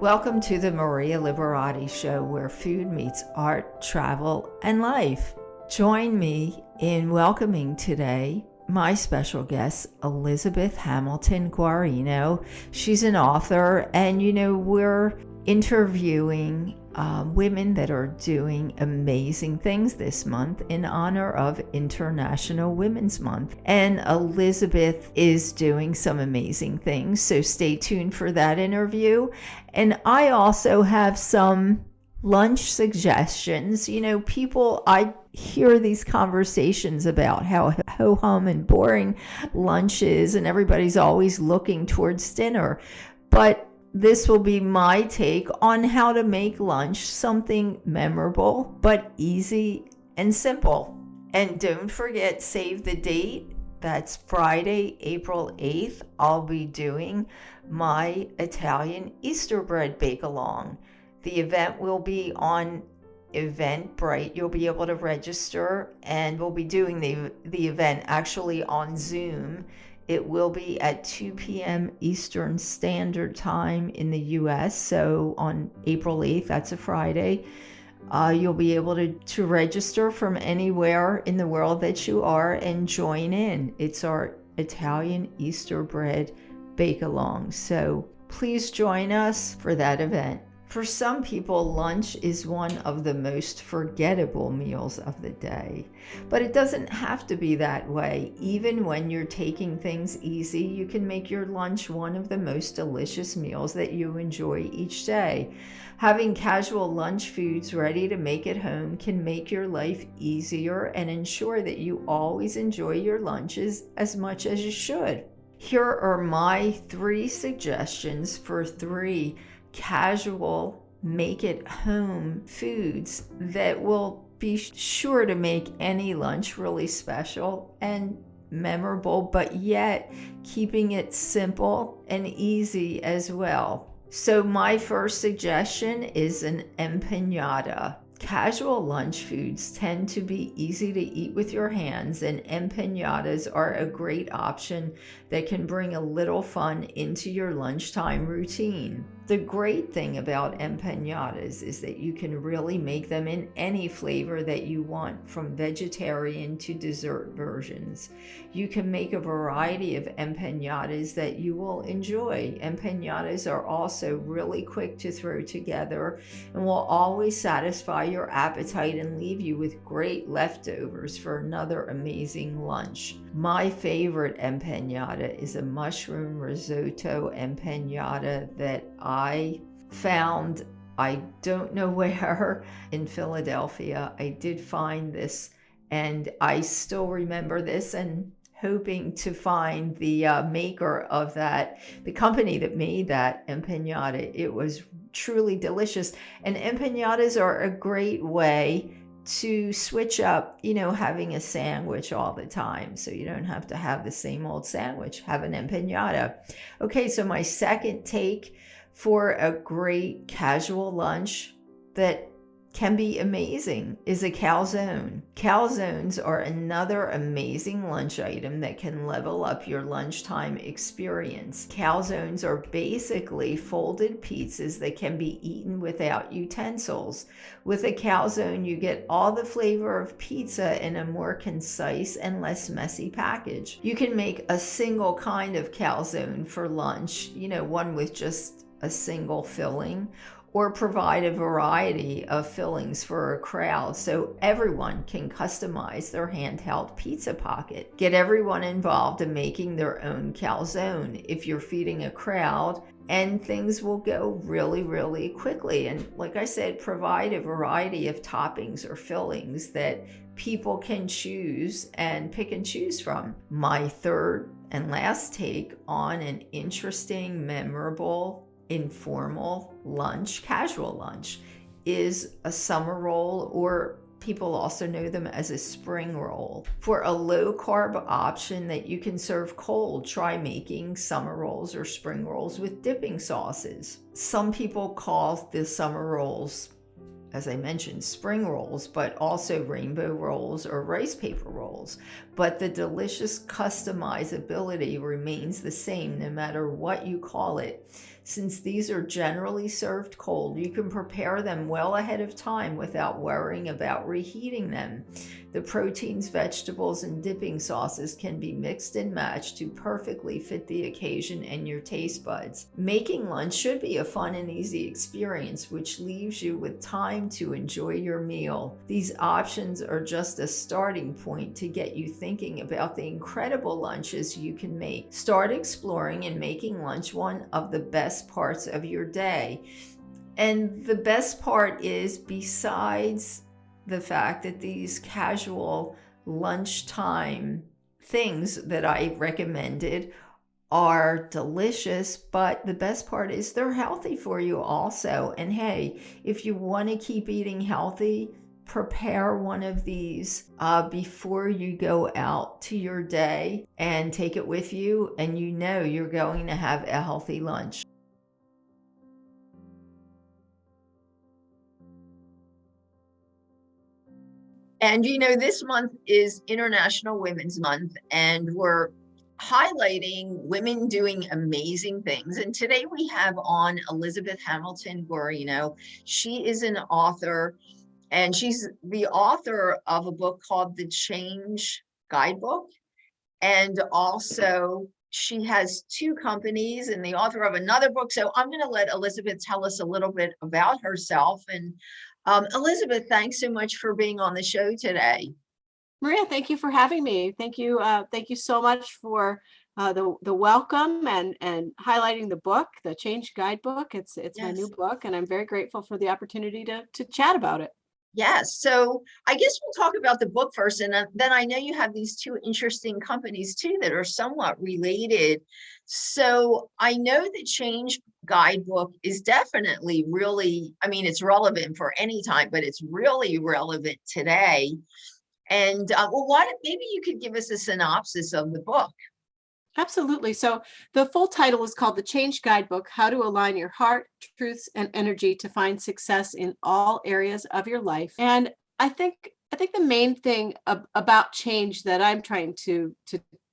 Welcome to the Maria Liberati Show, where food meets art, travel, and life. Join me in welcoming today my special guest, Elizabeth Hamilton Guarino. She's an author, and we're interviewing women that are doing amazing things this month in honor of International Women's Month. And Elizabeth is doing some amazing things, so stay tuned for that interview. And I also have some lunch suggestions. I hear these conversations about how ho-hum and boring lunch is, and everybody's always looking towards dinner. But this will be my take on how to make lunch something memorable, but easy and simple. And don't forget, save the date. That's Friday, April 8th. I'll be doing my Italian Easter bread bake-along. The event will be on Eventbrite. You'll be able to register, and we'll be doing the event actually on Zoom. It will be at 2 p.m. Eastern Standard Time in the U.S. So on April 8th, that's a Friday, you'll be able to register from anywhere in the world that you are and join in. It's our Italian Easter bread bake-along. So please join us for that event. For some people, lunch is one of the most forgettable meals of the day, but it doesn't have to be that way. Even when you're taking things easy, you can make your lunch one of the most delicious meals that you enjoy each day. Having casual lunch foods ready to make at home can make your life easier and ensure that you always enjoy your lunches as much as you should. Here are my 3 suggestions for 3 casual make-at-home foods that will be sure to make any lunch really special and memorable, but yet keeping it simple and easy as well. So my first suggestion is an empanada. Casual lunch foods tend to be easy to eat with your hands, and empanadas are a great option that can bring a little fun into your lunchtime routine. The great thing about empanadas is that you can really make them in any flavor that you want, from vegetarian to dessert versions. You can make a variety of empanadas that you will enjoy. Empanadas are also really quick to throw together and will always satisfy your appetite and leave you with great leftovers for another amazing lunch. My favorite empanada is a mushroom risotto empanada that I found, I don't know where, in Philadelphia. I did find this, and I still remember this, and hoping to find the maker of that, the company that made that empanada. It was truly delicious. And empanadas are a great way to switch up, having a sandwich all the time. So you don't have to have the same old sandwich. Have an empanada. Okay, so my second take for a great casual lunch that can be amazing is a calzone. Calzones are another amazing lunch item that can level up your lunchtime experience. Calzones are basically folded pizzas that can be eaten without utensils. With a calzone, you get all the flavor of pizza in a more concise and less messy package. You can make a single kind of calzone for lunch, one with just a single filling, or provide a variety of fillings for a crowd so everyone can customize their handheld pizza pocket. Get everyone involved in making their own calzone if you're feeding a crowd, and things will go really, really quickly. And like I said, provide a variety of toppings or fillings that people can choose and pick and choose from. My third and last take on an interesting, memorable, informal lunch, casual lunch, is a summer roll, or people also know them as a spring roll. For a low carb option that you can serve cold, try making summer rolls or spring rolls with dipping sauces. Some people call the summer rolls, as I mentioned, spring rolls, but also rainbow rolls or rice paper rolls. But the delicious customizability remains the same no matter what you call it. Since these are generally served cold, you can prepare them well ahead of time without worrying about reheating them. The proteins, vegetables, and dipping sauces can be mixed and matched to perfectly fit the occasion and your taste buds. Making lunch should be a fun and easy experience, which leaves you with time to enjoy your meal. These options are just a starting point to get you thinking about the incredible lunches you can make. Start exploring and making lunch one of the best parts of your day. And the best part is, besides the fact that these casual lunchtime things that I recommended are delicious, but the best part is they're healthy for you also. And hey, if you want to keep eating healthy, prepare one of these before you go out to your day and take it with you, and you know you're going to have a healthy lunch. And this month is International Women's Month, and we're highlighting women doing amazing things. And today we have on Elizabeth Hamilton Guarino. She is an author, and she's the author of a book called The Change Guidebook. And also, she has two companies and the author of another book. So I'm going to let Elizabeth tell us a little bit about herself. And Elizabeth, thanks so much for being on the show today. Maria, thank you for having me. Thank you so much for the welcome and highlighting the book, the Change Guidebook. It's my new book, and I'm very grateful for the opportunity to chat about it. Yes. So I guess we'll talk about the book first, and then I know you have these two interesting companies too that are somewhat related. So I know the Change Guidebook is definitely really, I mean, it's relevant for any time, but it's really relevant today. And maybe you could give us a synopsis of the book. Absolutely. So the full title is called The Change Guidebook: How to Align Your Heart, Truths, and Energy to Find Success in All Areas of Your Life. And I think the main thing about change that I'm trying to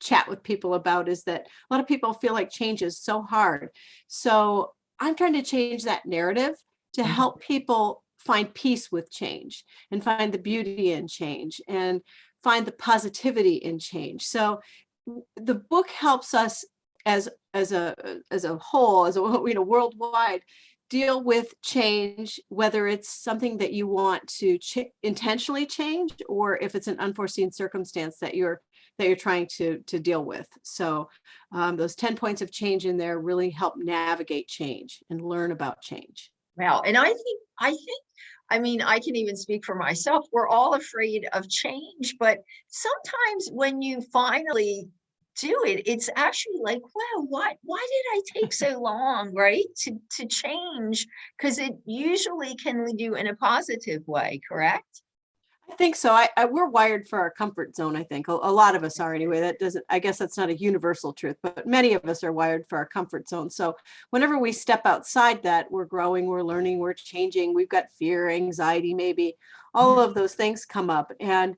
chat with people about is that a lot of people feel like change is so hard. So I'm trying to change that narrative to help people find peace with change and find the beauty in change and find the positivity in change. So the book helps us as a whole, worldwide, deal with change, whether it's something that you want to intentionally change, or if it's an unforeseen circumstance that you're trying to deal with. So those 10 points of change in there really help navigate change and learn about change. Wow. And I mean, I can even speak for myself. We're all afraid of change, but sometimes when you finally do it, it's actually like, wow, why did I take so long, right? To change? Because it usually can lead you in a positive way, correct? I think so. We're wired for our comfort zone. I think a lot of us are anyway. I guess that's not a universal truth, but many of us are wired for our comfort zone. So whenever we step outside that, we're growing, we're learning, we're changing. We've got fear, anxiety, maybe all of those things come up. And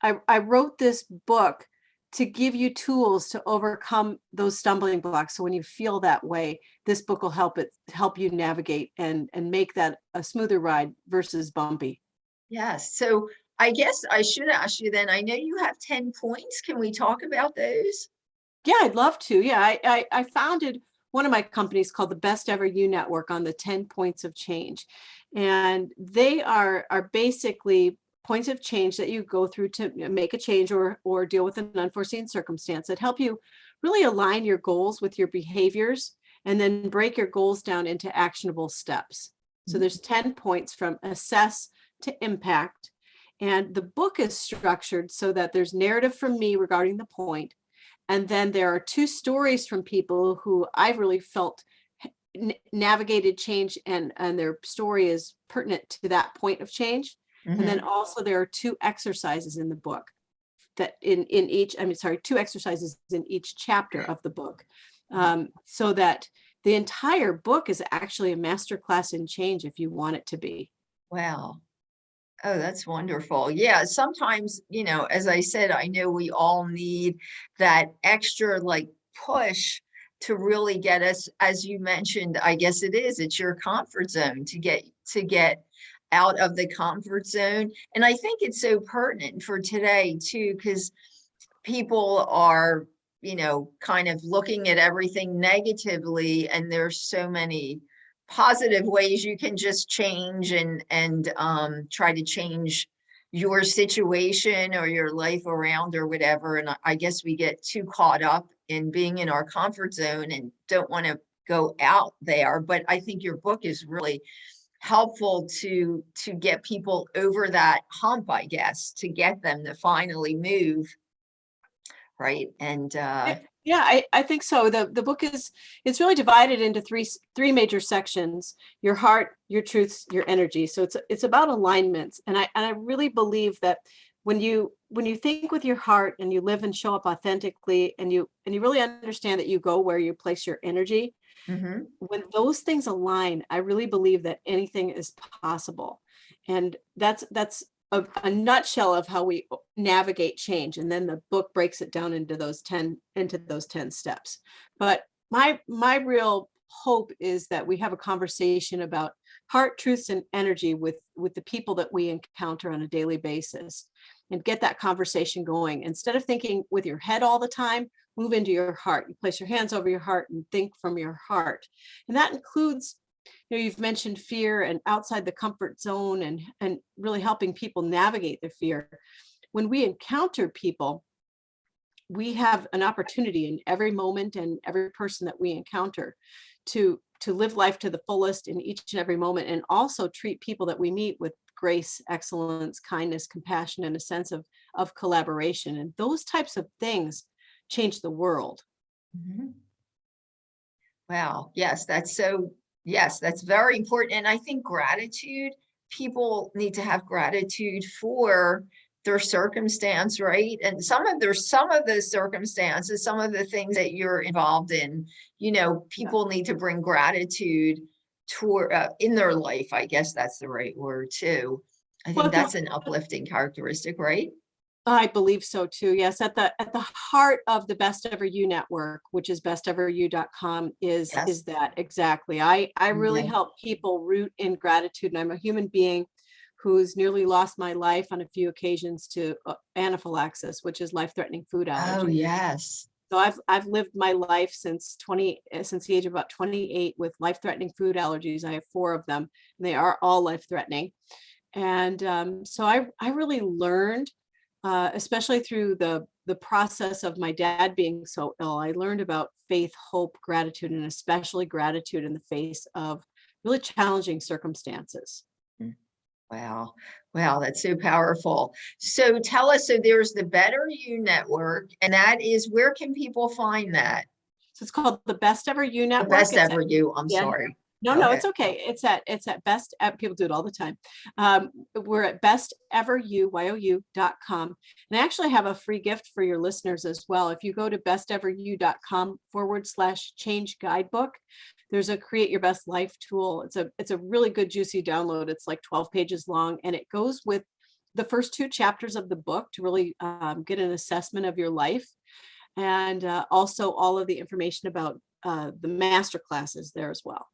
I wrote this book to give you tools to overcome those stumbling blocks. So when you feel that way, this book will help you navigate and make that a smoother ride versus bumpy. Yes. So I guess I should ask you then, I know you have 10 points. Can we talk about those? Yeah, I'd love to. Yeah, I founded one of my companies called the Best Ever You Network on the 10 points of change. And they are basically points of change that you go through to make a change or deal with an unforeseen circumstance that help you really align your goals with your behaviors and then break your goals down into actionable steps. So there's 10 points from assess to impact. And the book is structured so that there's narrative from me regarding the point. And then there are two stories from people who I've really felt navigated change, and their story is pertinent to that point of change. And then also there are two exercises in the book that two exercises in each chapter of the book. So that the entire book is actually a masterclass in change if you want it to be. Wow. Oh, that's wonderful. Yeah, sometimes, as I said, I know we all need that extra like push to really get us, as you mentioned, I guess it's your comfort zone to get out of the comfort zone. And I think it's so pertinent for today too, because people are, kind of looking at everything negatively, and there's so many positive ways you can just change and try to change your situation or your life around or whatever. And I guess we get too caught up in being in our comfort zone and don't want to go out there. But I think your book is really helpful to get people over that hump, I guess, to get them to finally move, right? And Yeah, I think so. The book it's really divided into three major sections: your heart, your truths, your energy. So it's about alignments. And I really believe that when you think with your heart and you live and show up authentically, and you really understand that you go where you place your energy, mhm. when those things align, I really believe that anything is possible. And that's a nutshell of how we navigate change. And then the book breaks it down into those 10 steps. But my real hope is that we have a conversation about heart, truths, and energy with the people that we encounter on a daily basis, and get that conversation going. Instead of thinking with your head all the time, move into your heart. You place your hands over your heart and think from your heart. And that includes, you've mentioned fear and outside the comfort zone, and really helping people navigate their fear. When we encounter people, we have an opportunity in every moment and every person that we encounter to live life to the fullest in each and every moment, and also treat people that we meet with grace, excellence, kindness, compassion, and a sense of collaboration. And those types of things change the world. Mhm. Wow. Yes, that's very important. And I think gratitude, people need to have gratitude for their circumstance, right? And some of the circumstances, some of the things that you're involved in, Yeah. people need to bring gratitude toward in their life. I guess that's the right word too. I think Well, that's an uplifting characteristic, right? I believe so too. Yes, at the heart of the Best Ever You network, which is besteveryou.com, Yes. is that exactly. I really Okay. help people root in gratitude, and I'm a human being who's nearly lost my life on a few occasions to anaphylaxis, which is life-threatening food Oh, allergy. yes. So I've lived my life since the age of about 28 with life-threatening food allergies. I have 4 of them, and they are all life-threatening. And so I really learned, especially through the process of my dad being so ill, I learned about faith, hope, gratitude, and especially gratitude in the face of really challenging circumstances. Mm. Wow. Wow, that's so powerful. So tell us, so there's the Better You Network, and that is, where can people find that? So it's called the Best Ever You The Network. Best It's at, Ever You, I'm yeah. sorry. No, Go no, ahead. it's okay. It's at people do it all the time. We're at besteverU.com. And I actually have a free gift for your listeners as well. If you go to besteveryou.com/change guidebook, there's a create your best life tool. It's a really good juicy download. It's like 12 pages long, and it goes with the first 2 chapters of the book to really get an assessment of your life, and also all of the information about the master classes there as well.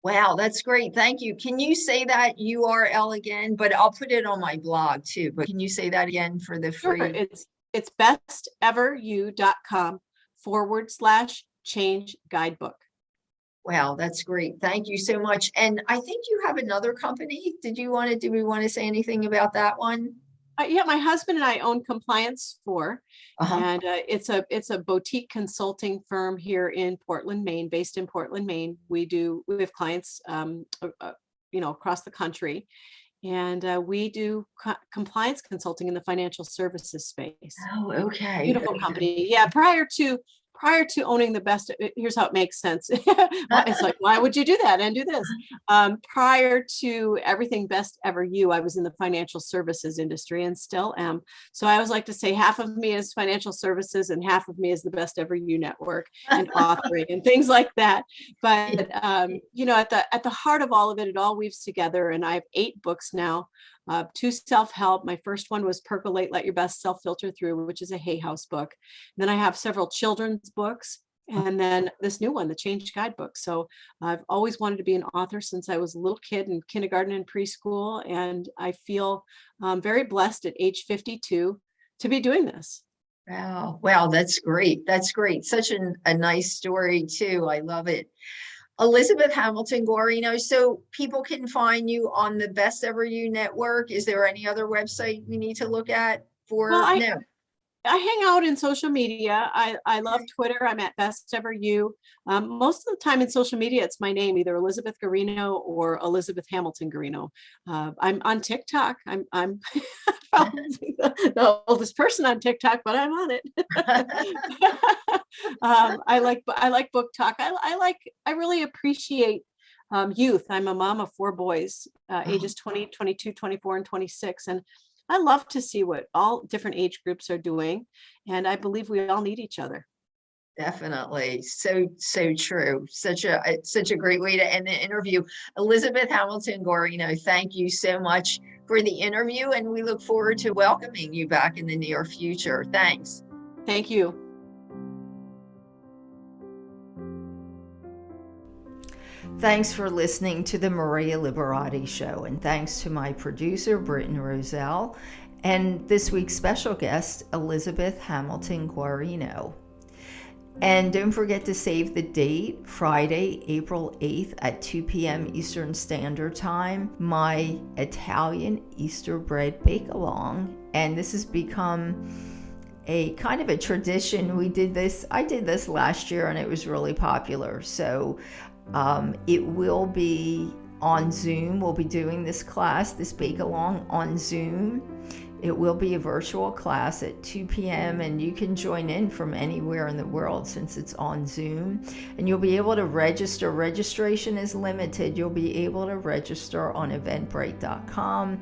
Wow, that's great. Thank you. Can you say that URL again? But I'll put it on my blog too. But can you say that again for the Sure, free? it's besteveryou.com/change guidebook. Wow, that's great. Thank you so much. And I think you have another company. Do we want to say anything about that one? Yeah, my husband and I own Compliance 4, Uh-huh. and it's a boutique consulting firm here in Portland, Maine, based in Portland, Maine. We have clients, across the country, and we do compliance consulting in the financial services space. Oh, okay. Beautiful Okay. company. Yeah, prior to owning the best, here's how it makes sense. It's like, why would you do that and do this? Prior to everything Best Ever You, I was in the financial services industry and still am. So I always like to say half of me is financial services and half of me is the Best Ever You network and authoring and things like that. But at the heart of all of it, it all weaves together. And I have 8 books now. 2 self-help. My first one was Percolate, Let Your Best Self Filter Through, which is a Hay House book. And then I have several children's books and then this new one, the Change Guidebook. So I've always wanted to be an author since I was a little kid in kindergarten and preschool, and I feel very blessed at age 52 to be doing this. Wow. Wow. That's great. That's great. Such a nice story too. I love it. Elizabeth Hamilton Guarino. So people can find you on the Best Ever You network. Is there any other website we need to look at Well, for? No. I hang out in social media. I love Twitter. I'm at Best Ever You. Most of the time in social media, it's my name, either Elizabeth Guarino or Elizabeth Hamilton Guarino. I'm on TikTok. I'm probably the oldest person on TikTok, but I'm on it. I like book talk. I really appreciate youth. I'm a mom of 4 boys, ages 20, 22, 24, and 26. And I love to see what all different age groups are doing. And I believe we all need each other. Definitely. So true. Such a great way to end the interview. Elizabeth Hamilton Guarino, thank you so much for the interview, and we look forward to welcoming you back in the near future. Thanks. Thank you. Thanks for listening to the Maria Liberati Show, and thanks to my producer, Britton Roselle, and this week's special guest, Elizabeth Hamilton Guarino. And don't forget to save the date, Friday, April 8th at 2 p.m. Eastern Standard Time, my Italian Easter bread bake-along. And this has become a kind of a tradition. I did this last year, and it was really popular. So it will be on Zoom. We'll be doing this class, this bake-along on Zoom. It will be a virtual class at 2 p.m. and you can join in from anywhere in the world since it's on Zoom. And you'll be able to register. Registration is limited. You'll be able to register on eventbrite.com.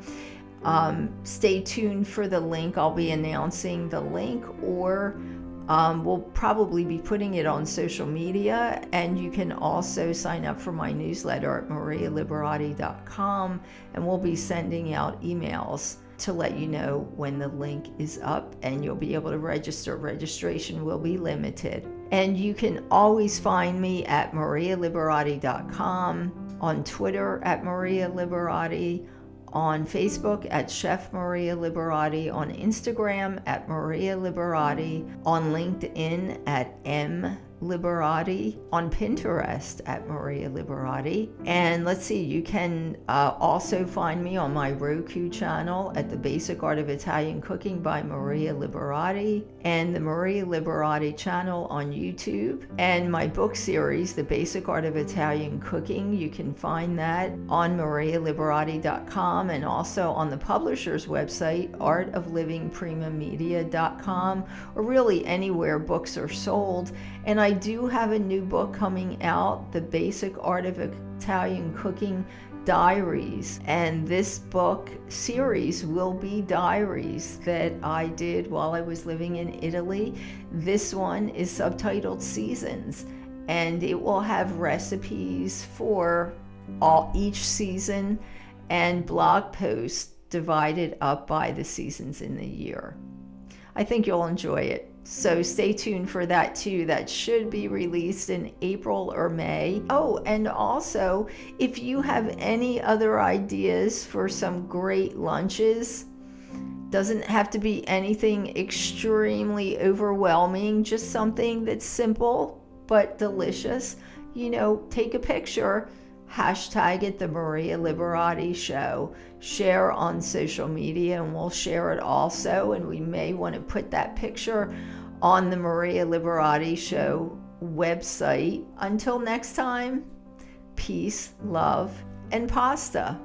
Stay tuned for the link. I'll be announcing the link, or we'll probably be putting it on social media, and you can also sign up for my newsletter at marialiberati.com, and we'll be sending out emails to let you know when the link is up, and you'll be able to register. Registration will be limited. And you can always find me at marialiberati.com, on Twitter at Maria Liberati, on Facebook at Chef Maria Liberati, on Instagram at Maria Liberati, on LinkedIn at M Liberati, on Pinterest at Maria Liberati. And let's see, you can also find me on my Roku channel at The Basic Art of Italian Cooking by Maria Liberati, and the Maria Liberati channel on YouTube. And my book series, The Basic Art of Italian Cooking, you can find that on marialiberati.com, and also on the publisher's website, artoflivingprimamedia.com, or really anywhere books are sold. And I do have a new book coming out, The Basic Art of Italian Cooking Diaries. And this book series will be diaries that I did while I was living in Italy. This one is subtitled Seasons, and it will have recipes for each season and blog posts divided up by the seasons in the year. I think you'll enjoy it. So stay tuned for that too. That should be released in April or May. Oh, and also, if you have any other ideas for some great lunches, doesn't have to be anything extremely overwhelming, just something that's simple but delicious. Take a picture, hashtag it The Maria Liberati Show, share on social media, and we'll share it also. And we may want to put that picture on the Maria Liberati Show website. Until next time, peace, love, and pasta.